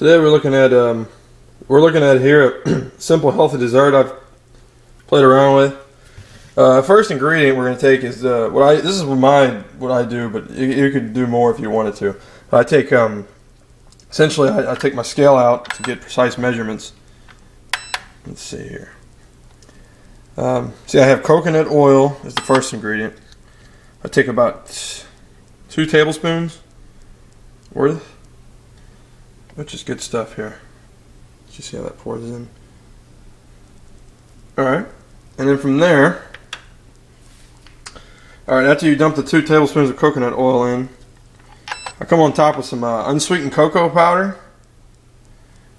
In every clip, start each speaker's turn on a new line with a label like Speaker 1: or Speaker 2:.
Speaker 1: Today we're looking at here a simple healthy dessert I've played around with. First ingredient we're going to take is this is what I do, but you could do more if you wanted to. I take essentially I take my scale out to get precise measurements. Let's see here. See, I have coconut oil as the first ingredient. I take about 2 tablespoons worth, which is good stuff here. You see how that pours in? Alright, and then from there, alright, after you dump the 2 tablespoons of coconut oil in, I come on top with some unsweetened cocoa powder.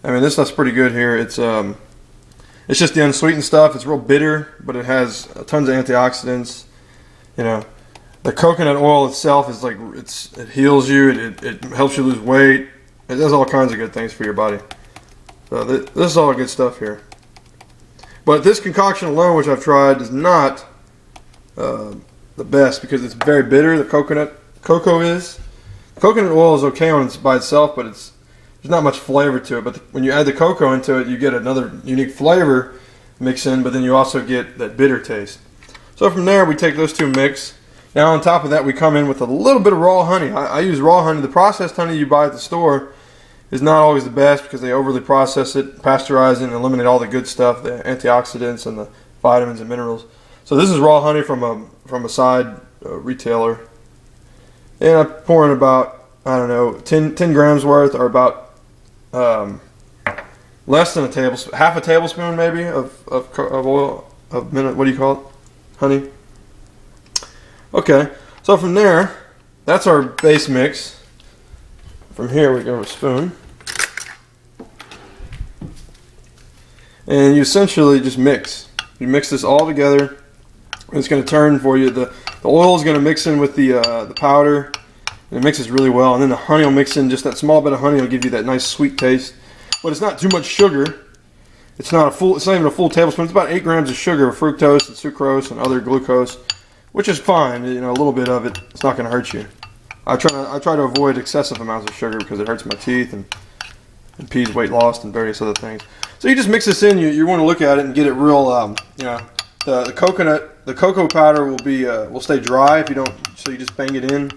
Speaker 1: I mean, this stuff's pretty good here. It's just the unsweetened stuff. It's real bitter, but it has tons of antioxidants. You know, the coconut oil itself is like it heals you. It helps you lose weight. It does all kinds of good things for your body. So this is all good stuff here. But this concoction alone, which I've tried, is not the best because it's very bitter. The cocoa is. Coconut oil is okay by itself, but there's not much flavor to it. But when you add the cocoa into it, you get another unique flavor mix in, but then you also get that bitter taste. So from there, we take those two mix. Now on top of that, we come in with a little bit of raw honey. I use raw honey. The processed honey you buy at the store is not always the best because they overly process it, pasteurize it, and eliminate all the good stuff, the antioxidants and the vitamins and minerals. So this is raw honey from a side retailer. And I pour in about, I don't know, 10 grams worth, or about less than a tablespoon, half a tablespoon maybe of oil, what do you call it? Honey. Okay, so from there, that's our base mix. From here we go with a spoon. And you essentially just mix. You mix this all together. It's going to turn for you. The oil is going to mix in with the powder, and it mixes really well. And then the honey will mix in. Just that small bit of honey will give you that nice sweet taste. But it's not too much sugar. It's not even a full tablespoon. It's about 8 grams of sugar, fructose and sucrose and other glucose, which is fine. You know, a little bit of it, it's not going to hurt you. I try to avoid excessive amounts of sugar because it hurts my teeth and impedes weight loss and various other things. So you just mix this in. You want to look at it and get it real. You know, the cocoa powder will stay dry if you don't. So you just bang it in,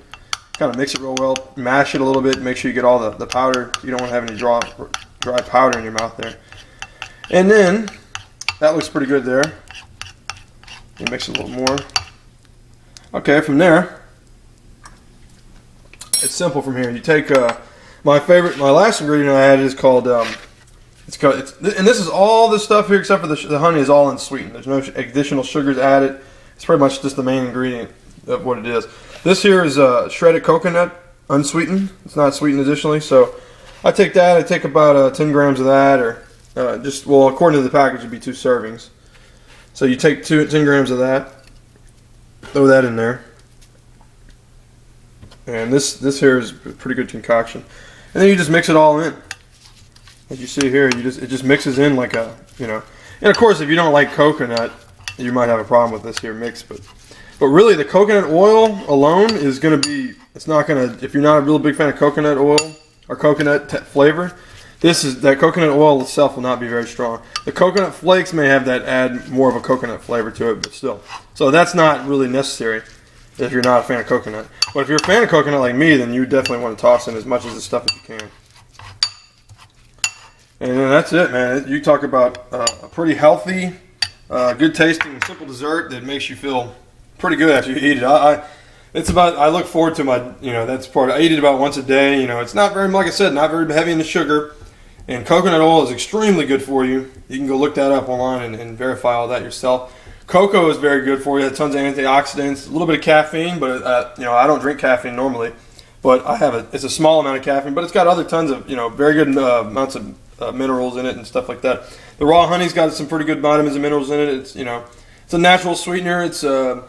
Speaker 1: kind of mix it real well, mash it a little bit, make sure you get all the powder. You don't want to have any dry powder in your mouth there. And then that looks pretty good there. You mix it a little more. Okay, from there, it's simple from here. You take my last ingredient I added is called, and this is all this stuff here except for the honey is all unsweetened. There's no additional sugars added. It's pretty much just the main ingredient of what it is. This here is shredded coconut, unsweetened. It's not sweetened additionally, so I take that. I take about 10 grams of that, or according to the package, it'd be 2 servings. So you take 10 grams of that, throw that in there. And this here is a pretty good concoction. And then you just mix it all in. As you see here, it just mixes in like a, you know. And of course, if you don't like coconut, you might have a problem with this here mix. But really, the coconut oil alone is going to be, it's not going to, if you're not a real big fan of coconut oil or coconut flavor, that coconut oil itself will not be very strong. The coconut flakes may add more of a coconut flavor to it, but still. So that's not really necessary if you're not a fan of coconut. But if you're a fan of coconut like me, then you definitely want to toss in as much of this stuff as you can. And then that's it, man. You talk about a pretty healthy, good tasting, simple dessert that makes you feel pretty good after you eat it. I look forward to my, you know, that's part. I eat it about once a day. You know, it's not very, like I said, not very heavy in the sugar. And coconut oil is extremely good for you. You can go look that up online and verify all that yourself. Cocoa is very good for you. It has tons of antioxidants, a little bit of caffeine, but you know, I don't drink caffeine normally. But it's a small amount of caffeine, but it's got other tons of, you know, very good amounts of minerals in it and stuff like that. The raw honey's got some pretty good vitamins and minerals in it. It's, you know, it's a natural sweetener. It's you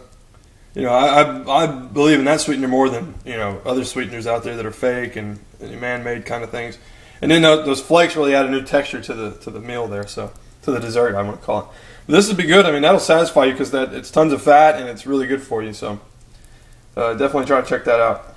Speaker 1: know, I believe in that sweetener more than, you know, other sweeteners out there that are fake and man-made kind of things. And then those flakes really add a new texture to the meal there, so to the dessert I want to call it. But this would be good. I mean, that'll satisfy you because it's tons of fat and it's really good for you. So definitely try to check that out.